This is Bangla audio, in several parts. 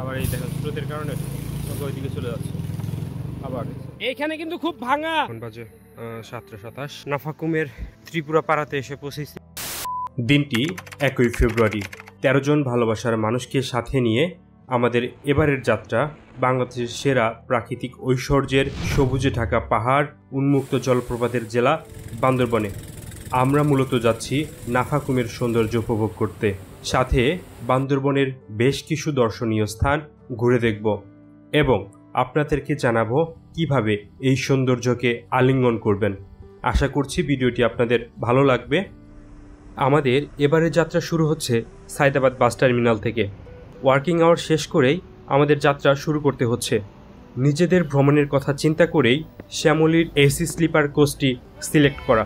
আবার এই দেখেন স্রোতের কারণে ওইদিকে চলে যাচ্ছে। আবার এইখানে কিন্তু খুব ভাঙা। এখন বাজে 7:27। নাফাকুমের ত্রিপুরা পাড়াতে এসে পৌঁছেছি। দিনটি 1 ফেব্রুয়ারি। 13 জন ভালোবাসার মানুষকে সাথে নিয়ে আমাদের এবারের যাত্রা বাংলাদেশের সেরা প্রাকৃতিক ঐশ্বর্যের সবুজে ঢাকা পাহাড়, উন্মুক্ত জলপ্রপাতের জেলা বান্দরবনে। আমরা মূলত যাচ্ছি নাফাকুমের সৌন্দর্য উপভোগ করতে, সাথে বান্দরবনের বেশ কিছু দর্শনীয় স্থান ঘুরে দেখব এবং আপনাদেরকে জানাবো কিভাবে এই সৌন্দর্যকে আলিঙ্গন করবেন। আশা করছি ভিডিওটি আপনাদের ভালো লাগবে। আমাদের এবারের যাত্রা শুরু হচ্ছে সাইদাবাদ বাস টার্মিনাল থেকে। ওয়ার্কিং আওয়ার শেষ করেই আমাদের যাত্রা শুরু করতে হচ্ছে। নিজেদের ভ্রমণের কথা চিন্তা করেই শ্যামলীর এসি স্লিপার কোচটি সিলেক্ট করা।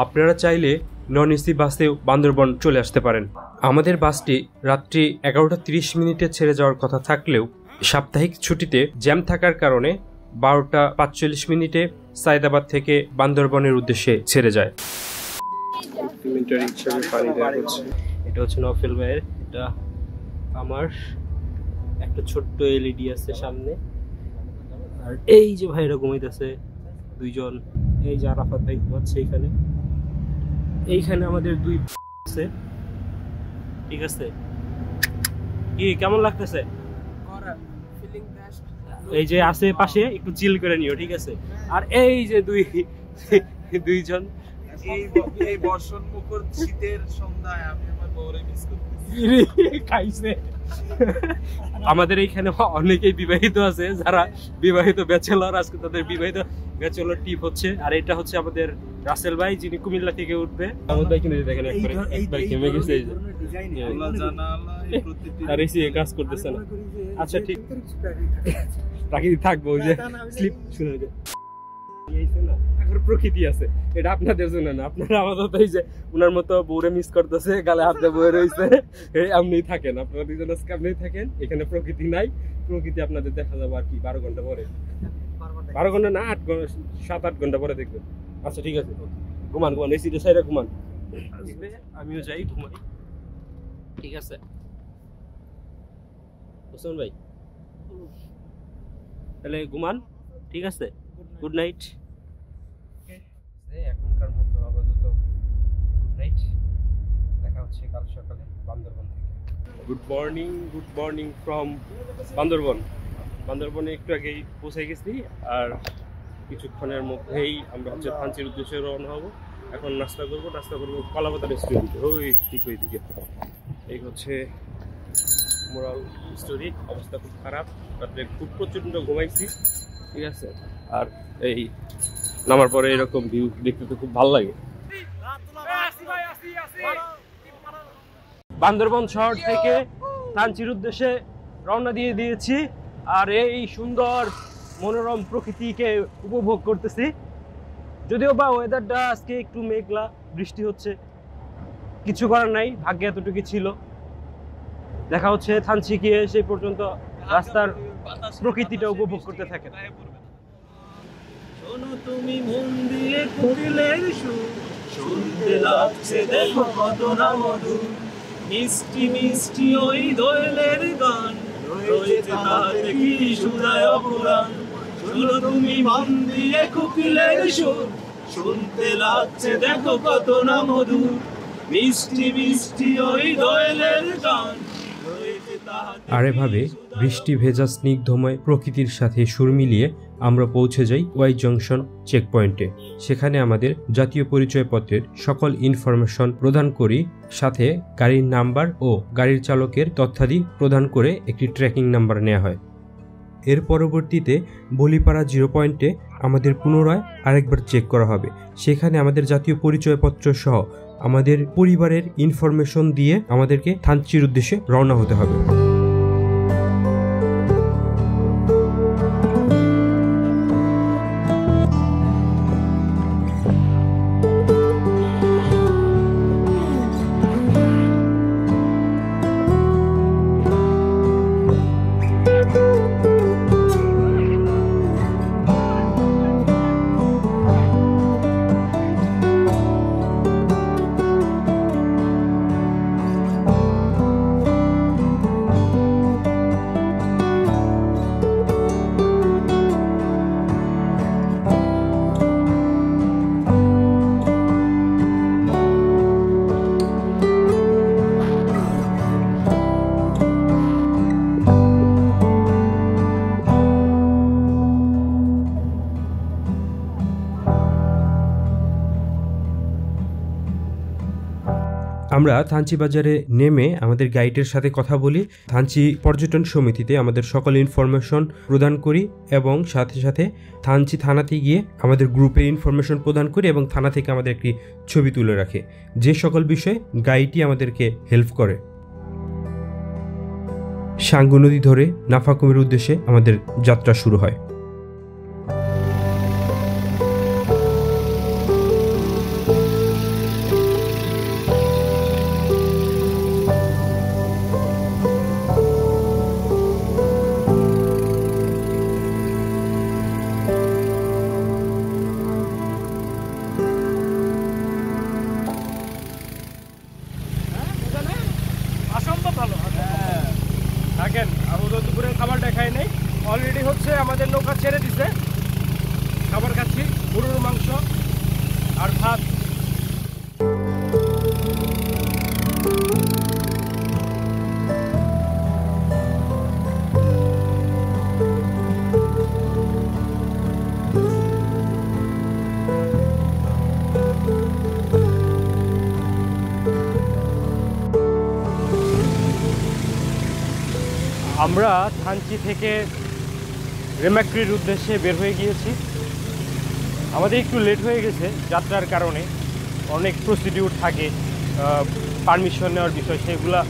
আপনারা চাইলে নন এসি বাসেও বান্দরবন চলে আসতে পারেন। আমাদের বাসটি রাত্রি 11:30 ছেড়ে যাওয়ার কথা থাকলেও সাপ্তাহিক ছুটিতে জ্যাম থাকার কারণে 12:45 সাইদাবাদ থেকে বান্দরবনের উদ্দেশ্যে ছেড়ে যায়। এটা হচ্ছে নফেল ভাইয়ের, এটা আমার একটা ছোট্ট এলইডি আছে সামনে। আর এই যে ভাইরা ঘুমাইতেছে দুইজন, এই যে আরাফাত ভাই ঘুমাচ্ছে এইখানে আমাদের দুই আছে। ঠিক আছে, কি কেমন লাগতেছে? এই যে আছে পাশে, একটু চিল করে নিও, ঠিক আছে? আর এই যে দুইজন এই বর্ষণ মুখর শীতের সন্ধ্যায় আমি আমার বউরে মিস করতেছি। খাইছে। আমাদের এইখানে অনেকেই বিবাহিত আছে, যারা বিবাহিত ব্যাচেলর, আজকে তাদের বিবাহিত ব্যাচেলর টিপ হচ্ছে। আর এটা হচ্ছে আমাদের রাসেল ভাই, যিনি কুমিল্লা থেকে উঠবে। আমাদের ভাই কিন্তু দেখেন একবার থেমে গেছে, এই যে আর এসে কাজ করতেছে না। আচ্ছা ঠিক প্রাকৃতিক থাকবো, ওই যে স্লিপ শুনে যায় না, এখন প্রকৃতি আছে। এটা আপনাদের জন্য না, আপনারা আমাদের এই যে উনার মতো বউরে মিস করতেছে, গালে হাতে বয়ে রয়েছে, আপনি থাকেন, আপনারা দুজন আজকে আপনি থাকেন। এখানে প্রকৃতি নাই, প্রকৃতি আপনাদের দেখা যাবে আর কি 12 ঘন্টা পরে। 12 ঘন্টা না, 7-8 ঘন্টা পরে দেখবেন। আচ্ছা ঠিক আছে, ঘুমান ঘুমান, এই সিটে সাইডে ঘুমান, আমিও যাই ঘুমাই। ঠিক আছে হোসেন ভাই, তাহলে ঘুমান, ঠিক আছে? Good night. এখনকার মতো আপাতত গুড নাইট, দেখা হচ্ছে কাল সকালে বান্দরবন থেকে। গুড মর্নিং ফ্রম বান্দরবনে একটু আগেই পৌঁছে গেছি। আর কিছুক্ষণের মধ্যেই আমরা হচ্ছে থানচির উদ্দেশ্যে রওনা হবো। এখন নাস্তা করবো কলাপাতা রেস্টুরেন্টে, ওই ঠিক ওই দিকে। এই হচ্ছে মোরাল স্টোরি। অবস্থা খুব খারাপ, রাত্রে খুব প্রচন্ড ঘুমাইছি, ঠিক আছে? আর এই নামার পরে এরকম ভিউ দেখতে তো খুব ভালো লাগে। বান্দরবন শহর থেকে থানচির উদ্দেশ্যে রওনা দিয়ে দিয়েছি। আর এই সুন্দর মনোরম প্রকৃতিকে উপভোগ করতেছি। যদিও বা ওয়েদারটা আজকে একটু মেঘলা, বৃষ্টি হচ্ছে, কিছু করার নাই, ভাগ্যে এতটুকু ছিল। দেখা হচ্ছে থানচি গিয়ে সেই পর্যন্ত রাস্তার প্রকৃতিটা উপভোগ করতে থাকেন। শোনো তুমি মন দিয়ে কোকিলের সুর, শুনতে লাগছে দেখো কত না মধুর, মিষ্টি মিষ্টি ওই দোয়েলের গান, রয়েছে তাতে কি সুধায় অপুরাণ। শোনো তুমি মন দিয়ে কোকিলের সুর, শুনতে লাগছে দেখো কত না মধুর, মিষ্টি মিষ্টি ওই দোয়েলের গান। আর এভাবে বৃষ্টি ভেজা স্নিগ্ধময় প্রকৃতির সাথে সুর মিলিয়ে আমরা পৌঁছে যাই ওয়াই জংশন চেকপয়েন্টে। সেখানে আমাদের জাতীয় পরিচয়পত্রের সকল ইনফরমেশন প্রদান করি, সাথে গাড়ির নাম্বার ও গাড়ির চালকের তথ্যাদি প্রদান করে একটি ট্র্যাকিং নাম্বার নেওয়া হয়। এর পরবর্তীতে বলিপাড়া 0 পয়েন্টে আমাদের পুনরায় আরেকবার চেক করা হবে। সেখানে আমাদের জাতীয় পরিচয়পত্র সহ আমাদের পরিবারের ইনফরমেশন দিয়ে আমাদেরকে থানচির উদ্দেশ্যে রওনা হতে হবে। আমরা থানচি বাজারে নেমে আমাদের গাইডের সাথে কথা বলি, থানচি পর্যটন সমিতিতে আমাদের সকল ইনফরমেশন প্রদান করি এবং সাথে সাথে থানচি থানাতে গিয়ে আমাদের গ্রুপের ইনফরমেশন প্রদান করি এবং থানা থেকে আমাদের একটি ছবি তুলে রাখে। যে সকল বিষয়ে গাইডই আমাদেরকে হেল্প করে। সাঙ্গু নদী ধরে নাফাকুমের উদ্দেশ্যে আমাদের যাত্রা শুরু হয়। থাকেন আমাদের দুপুরের খাবারটা খাই নাই, অলরেডি হচ্ছে আমাদের নৌকা ছেড়ে দিছে। খাবার খাচ্ছি, গরুর মাংস আর ভাত। আমরা থানচি থেকে রেমাক্রির উদ্দেশ্যে বের হয়ে গিয়েছি। আমাদের একটু লেট হয়ে গেছে যাত্রার কারণে, অনেক প্রসিডিউর থাকে, পারমিশন নেওয়ার বিষয়, সেগুলা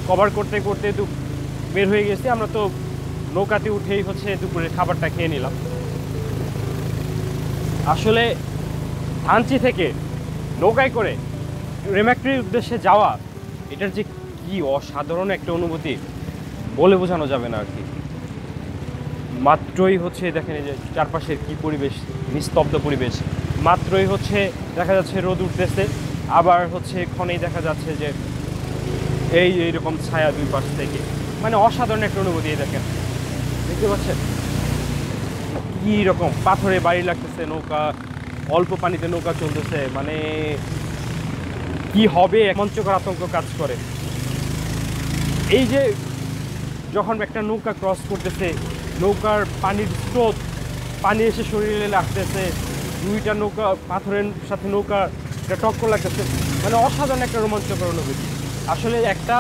কভার করতে করতে বের হয়ে গেছি। আমরা তো নৌকাতে উঠেই হচ্ছে দুপুরের খাবারটা খেয়ে নিলাম। আসলে থানচি থেকে নৌকায় করে রেমাক্রির উদ্দেশ্যে যাওয়া, এটার যে কি অসাধারণ একটা অনুভূতি বলে বোঝানো যাবে না আর কি। মাত্রই হচ্ছে দেখেন এই যে চারপাশের কি পরিবেশ, নিস্তব্ধ পরিবেশ। মাত্রই হচ্ছে দেখা যাচ্ছে রোদ উঠতেছে, আবার হচ্ছে ক্ষণেই দেখা যাচ্ছে যে এইরকম ছায়া দুই পাশ থেকে, মানে অসাধারণ একটা অনুভূতি। দেখেন, দেখতে পাচ্ছেন কি রকম পাথরে বাড়ি লাগতেছে, নৌকা অল্প পানিতে নৌকা চলতেছে, মানে কি হবে মঞ্চকর আতঙ্ক কাজ করে। এই যে যখন একটা নৌকা ক্রস করতেছে, নৌকার পানির স্রোত, পানি এসে শরীরে লাগতেছে, দুইটা নৌকা পাথরের সাথে নৌকা টক্কর লাগতেছে, মানে অসাধারণ একটা রোমাঞ্চকর অনুভূতি। আসলে একটা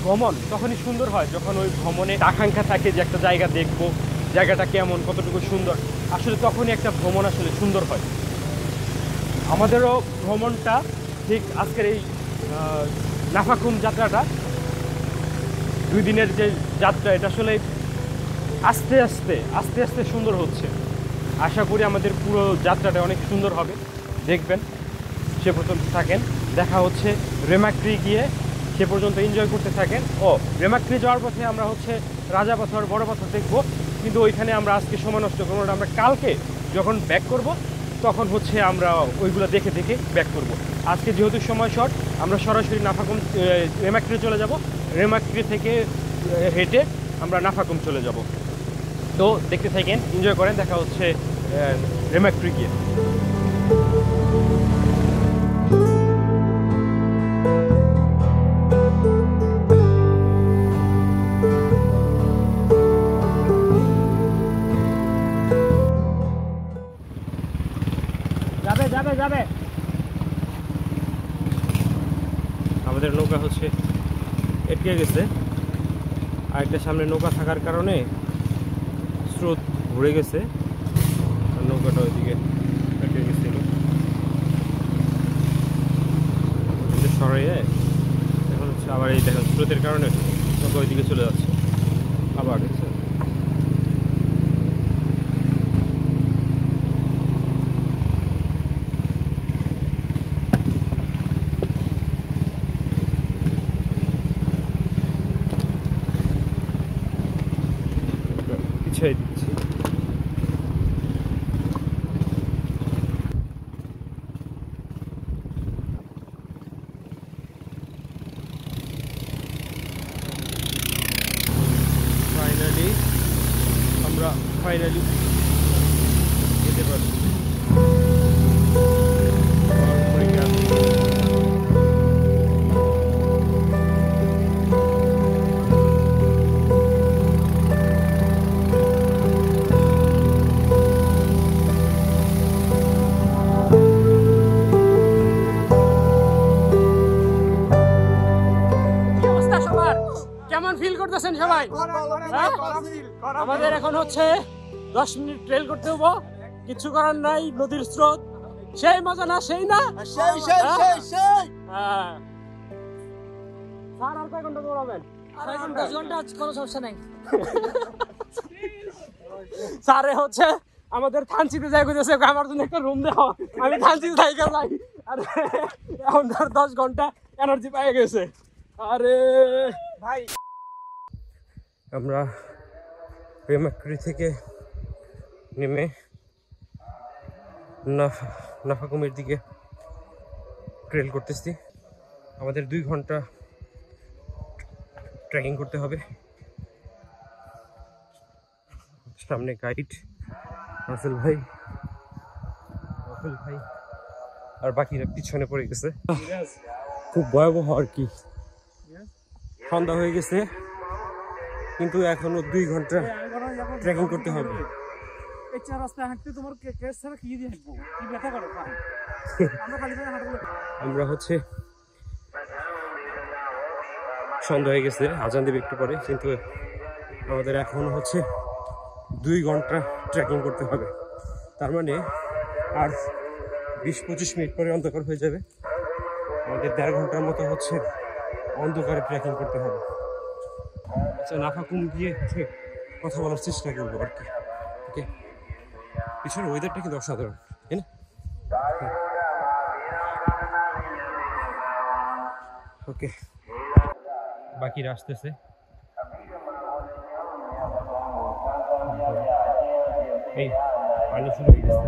ভ্রমণ তখনই সুন্দর হয় যখন ওই ভ্রমণে আকাঙ্ক্ষা থাকে যে একটা জায়গা দেখবো, জায়গাটা কেমন, কতটুকু সুন্দর। আসলে তখনই একটা ভ্রমণ আসলে সুন্দর হয়। আমাদেরও ভ্রমণটা ঠিক আজকের এই নাফাকুম যাত্রাটা, 2 দিনের যে যাত্রা, এটা আসলে আস্তে আস্তে সুন্দর হচ্ছে। আশা করি আমাদের পুরো যাত্রাটা অনেক সুন্দর হবে, দেখবেন। সে পর্যন্ত থাকেন, দেখা হচ্ছে রেমাক্রি গিয়ে, সে পর্যন্ত এনজয় করতে থাকেন। রেমাক্রি যাওয়ার পথে আমরা হচ্ছে রাজা পাথর, বড় পাথর দেখবো, কিন্তু ওইখানে আমরা আজকে সময় নষ্ট করবো না। আমরা কালকে যখন ব্যাক করব তখন হচ্ছে আমরা ওইগুলো দেখে ব্যাক করব। আজকে যেহেতু সময় শর্ট, আমরা সরাসরি নাফাকুম রেমাক্রি চলে যাব। রেমাক্রি থেকে হেঁটে আমরা নাফাকুম চলে যাব। তো দেখতে থাকেন, এনজয় করেন, দেখা হচ্ছে রেমাক্রি গিয়ে। যাবে আমাদের নৌকা হচ্ছে এটকে গেছে, আর একটা সামনে নৌকা থাকার কারণে স্রোত ঘুরে গেছে, আর নৌকাটা ওইদিকে আটকে গেছিল। সরাইয়ে এখন হচ্ছে আবার এই দেখেন স্রোতের কারণে নৌকা ওইদিকে চলে যাচ্ছে আবার। পিছিয়ে দিচ্ছি। ফাইনালি যেতে পারছি। কেমন ফিল করতেছেন সবাই? হ্যাঁ? আমাদের এখন হচ্ছে 10 মিনিট ট্রেল করতে হবো, কিছু করার নাই, নদীর স্রোত সেই মজা না, সেই না হ্যাঁ। স্যার আর কয় ঘন্টা দৌড়াবেন? 10 ঘন্টা কোনো সমস্যা নাই। স্যারে হচ্ছে আমাদের থানচিতে যাই কইতেছে আমার জন্য একটা রুম দাও, আমি থানচিতে থাইকা যাই, আর এখন ধর 10 ঘন্টা এনার্জি পেয়ে গেছে। আরে ভাই আমরা রেমাক্রি থেকে নেমে নাফাকুমের দিকে ট্রেল করতেছি। আমাদের 2 ঘন্টা ট্রেকিং করতে হবে। সামনে গাইড রাসেল ভাই আর বাকিরা পিছনে পড়ে গেছে। খুব ভয়াবহ আর কি, সন্ধ্যা হয়ে গেছে কিন্তু এখনো 2 ঘন্টা ট্রেকিং করতে হবে। আমরা হচ্ছে সন্ধ্যা হয়ে গেছে, আজান দেবে একটু পরে, কিন্তু আমাদের এখন হচ্ছে 2 ঘন্টা ট্রেকিং করতে হবে। তার মানে আর 20-25 মিনিট পরে অন্ধকার হয়ে যাবে। আমাদের 1.5 ঘন্টার মতো হচ্ছে অন্ধকারে ট্রেকিং করতে হবে। আচ্ছা, নাফাকুম গিয়ে কথা বলার চেষ্টা করবো আর কি। ওকে, পিছনের ওয়েদারটা কিন্তু অসাধারণ, তাই না? ওকে, বাকিরা আসতেছে। এই পানি শুরু হয়ে গেছে,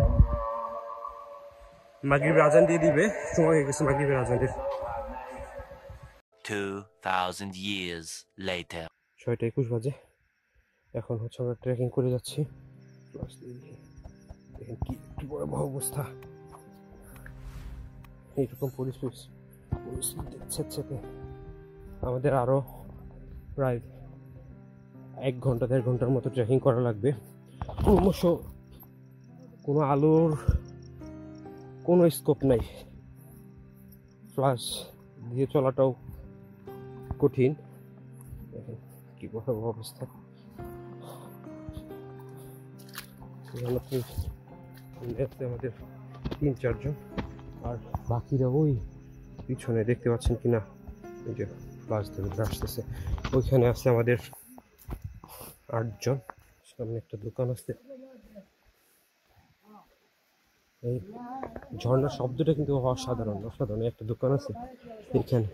মাগরিবের আজান দিয়ে দিবে, সময় হয়ে গেছে মাগরিবের আজানের। 2000 years later. 6:21 বাজে। এখন হচ্ছে আমরা ট্রেকিং করে যাচ্ছি। দেখেন কি ভয়াবহ অবস্থা, এইরকম পরিস্থিতি দেখছে। আমাদের আরো প্রায় 1 ঘন্টা 1.5 ঘন্টার মতো ট্রেকিং করা লাগবে। ক্রমশ কোনো আলোর কোনো স্কোপ নাই, ফ্ল্যাশ দিয়ে চলাটাও কঠিন। দেখেন কি ভয়াবহ অবস্থা। আমাদের 3-4 জন, আর বাকিরা ওই পিছনে দেখতে পাচ্ছেন কিনা, এই যে ফ্ল্যাশ ধরে আসতেছে, ওইখানে আছে আমাদের 8 জন। সামনে একটা দোকান আছে। এই ঝর্ণার শব্দটা কিন্তু অসাধারণ। একটা দোকান আছে এখানে।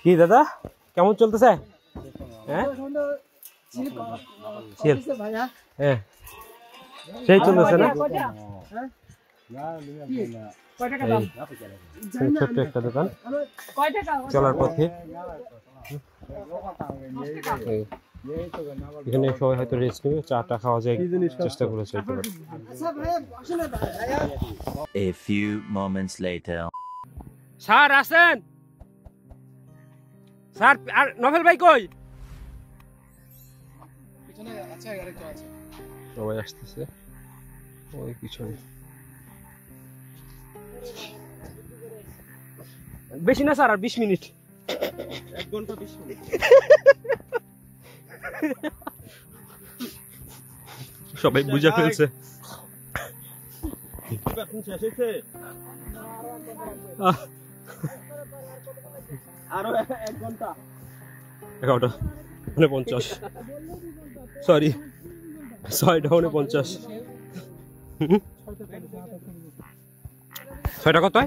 কি দাদা, কেমন চলতেছে? হ্যাঁ হ্যাঁ, সেই চলতেছে না? ছোট্ট একটা দোকান চলার পথে। এখানে সবাই হয়তো রেস্ট নেবে, চাটা খাওয়া যায়, চেষ্টা করে চলতে পারে। A few moments later. Sir আসেন, স্যার। আর নভেল ভাই কই? সবাই আসতেছে ওই পিছনে। বেশি না স্যার, আর 20 মিনিট। 1 ঘন্টা 20 মিনিট। সবাই বুঝে ফেলছে। আরো 1 ঘন্টা। 11:49, সরি 6:49। 6টা কত?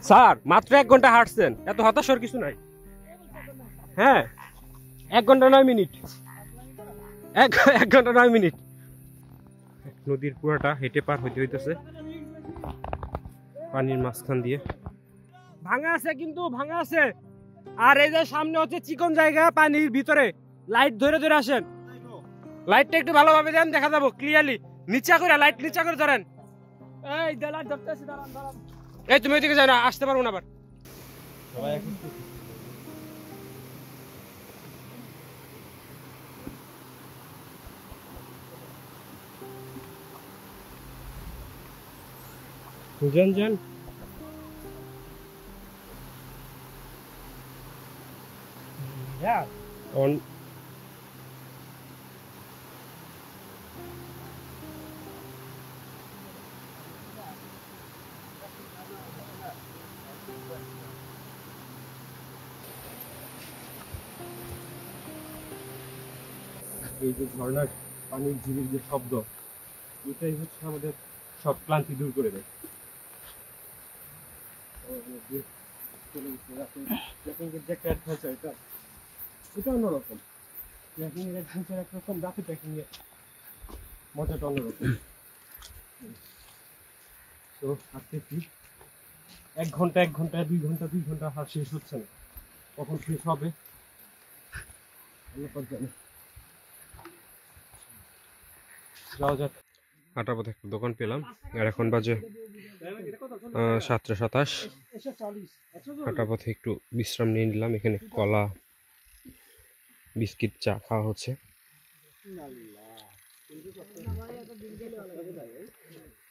স্যার মাত্র 1 ঘন্টা হাঁটছেন, এত হতাশার কিছু নাই। হ্যাঁ, 1 ঘন্টা 9 মিনিট। 1 ঘন্টা 9 মিনিট। নদীর পুরাটা হেঁটে পার হইতে হইতেছে পানির মাঝখান দিয়ে। ভাঙা আছে, কিন্তু ভাঙা আছে। আর এই যে সামনে হচ্ছে চিকন জায়গা, পানির ভিতরে। লাইট ধরে ধরে আসেন, লাইটটা একটু ভালোভাবে দেন, দেখা যাবো ক্লিয়ারলি। নিচা করে লাইট নিচা করে ধরেন। এই লাইট ধরতেছি, দাঁড়ান। এই তুমি ওইদিকে যাও না, আসতে পারবো না আবার। যান যান। অন এই যে ঝর্ণার পানির ঝিরির যে শব্দ, এটাই হচ্ছে আমাদের সব ক্লান্তি দূর করে দেয়। ট্রেকিংয়ের যে একটা অ্যাডভেঞ্চার, এটা অন্যরকম। ট্রেকিংয়ের অ্যাডভেঞ্চার একরকম, রাতে ট্রেকিংয়ের মজাটা অন্যরকম। তো হাঁটতেছি 1 ঘন্টা 2 ঘন্টা হাঁট শেষ হচ্ছে না, কখন শেষ হবে জানি। যাওয়া যাক। হাঁটার পথে একটা দোকান পেলাম, আর এখন বাজে 7:27। হাঁটার পথে একটু বিশ্রাম নিয়ে নিলাম। এখানে কলা, বিস্কিট, চা খাওয়া হচ্ছে।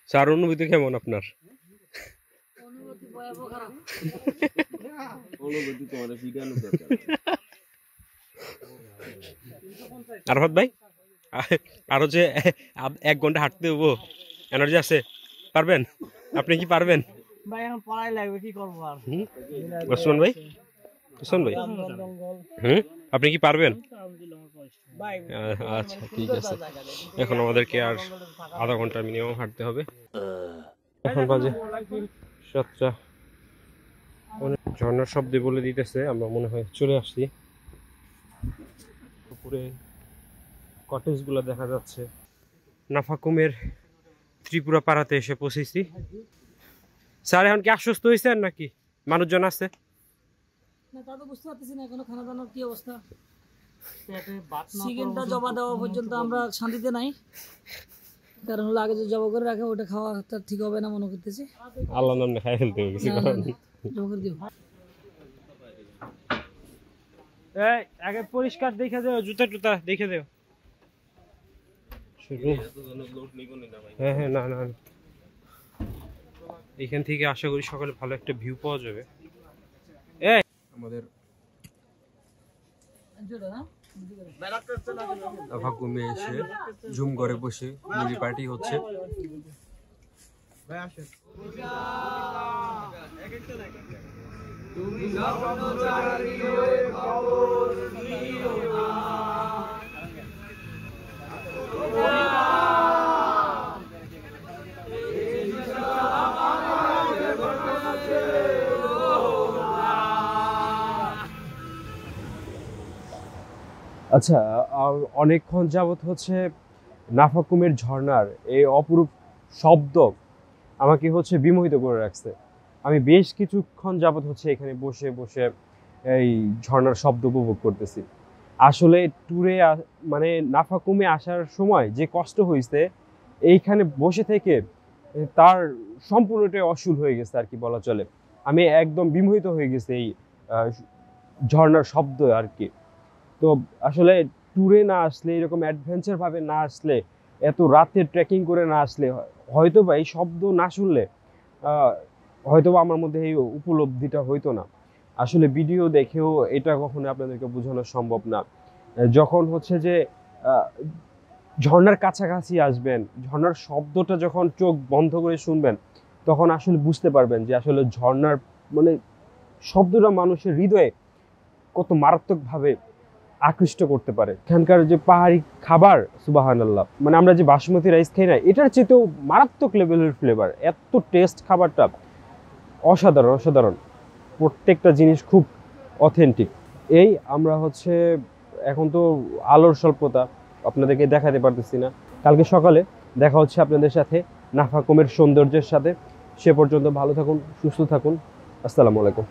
চার অনুভূতি কেমন আপনার? আরফাত ভাই, আরো যে 1 ঘন্টা হাঁটতে হবো, এনার্জি আছে? পারবেন? আপনি কি পারবেন? ভাই এখন পড়াই লাগবে, কি করবো আর। ওসমান ভাই, আপনি কি পারবেন? আচ্ছা ঠিক আছে, এখন আমাদেরকে আর আধা ঘন্টা মিনিমাম হাঁটতে হবে। এখন বাজে 7টা। ঝর্ণার শব্দে বলে দিতেছে আমরা মনে হয় চলে আসছি। উপরে কটেজ গুলো দেখা যাচ্ছে। নাফাকুমের ত্রিপুরা পাড়াতে এসে পৌঁছেছি। স্যার এখন কি আশ্বস্ত হয়েছেন নাকি মানুষজন আছে? না তা তো বুঝতে পারতেছি না এখনো খানা দানার কি অবস্থা। চিকেনটা জবা দেওয়া পর্যন্ত আমরা শান্তিতে নাই, কারণ হলো আগে যে জবা করে রাখে ওটা খাওয়া তার ঠিক হবে না মনে করতেছি। আল্লাহ নাম খাই ফেলতে হবে কিছু করার নেই। জবা করে দিও। এই আগে পরিষ্কার দেখে দাও, জুতা টুতা দেখে দাও। হ্যাঁ হ্যাঁ, না না, এখান থেকে আশা করি সকালে ভালো একটা ভিউ পাওয়া যাবে। এই আমাদের নাফাকুমে এসে জুম করে বসে মুভি পার্টি হচ্ছে। আচ্ছা, অনেকক্ষণ যাবত হচ্ছে নাফাকুমের ঝর্ণার এই অপরূপ শব্দ আমাকে হচ্ছে বিমোহিত করে রাখছে। আমি বেশ কিছুক্ষণ যাবত হচ্ছে এখানে বসে বসে এই ঝর্ণার শব্দ উপভোগ করতেছি। আসলে ট্যুরে মানে নাফাকুমে আসার সময় যে কষ্ট হয়েছে, এইখানে বসে থেকে তার সম্পূর্ণটাই অসুল হয়ে গেছে আর কি বলা চলে। আমি একদম বিমোহিত হয়ে গেছি এই ঝর্ণার শব্দ আর কি। তো আসলে ট্যুরে না আসলে, এরকম অ্যাডভেঞ্চার ভাবে না আসলে, এত রাতে ট্রেকিং করে না আসলে, হয়তো বা এই শব্দ না শুনলে হয়তো বা আমার মধ্যে এই উপলব্ধিটা হইতো না। আসলে ভিডিও দেখেও এটা কখনো আপনাদেরকে বোঝানো সম্ভব না। যখন হচ্ছে যে ঝর্ণার কাছাকাছি আসবেন, ঝর্ণার শব্দটা যখন চোখ বন্ধ করে শুনবেন, তখন আসলে বুঝতে পারবেন যে আসলে ঝর্ণার মানে শব্দটা মানুষের হৃদয়ে কত মারাত্মকভাবে আকৃষ্ট করতে পারে। এখানকার যে পাহাড়ি খাবার, সুবহানাল্লাহ, মানে আমরা যে বাসমতি রাইস খাই না, এটার চেয়েতেও মারাত্মক লেভেলের ফ্লেভার। এত টেস্ট খাবারটা, অসাধারণ অসাধারণ। প্রত্যেকটা জিনিস খুব অথেন্টিক। এই আমরা হচ্ছে এখন তো আলোর স্বল্পতা, আপনাদেরকে দেখাতে পারতেছি না। কালকে সকালে দেখা হচ্ছে আপনাদের সাথে নাফাকুমের সৌন্দর্যের সাথে। সে পর্যন্ত ভালো থাকুন, সুস্থ থাকুন। আসসালামু আলাইকুম।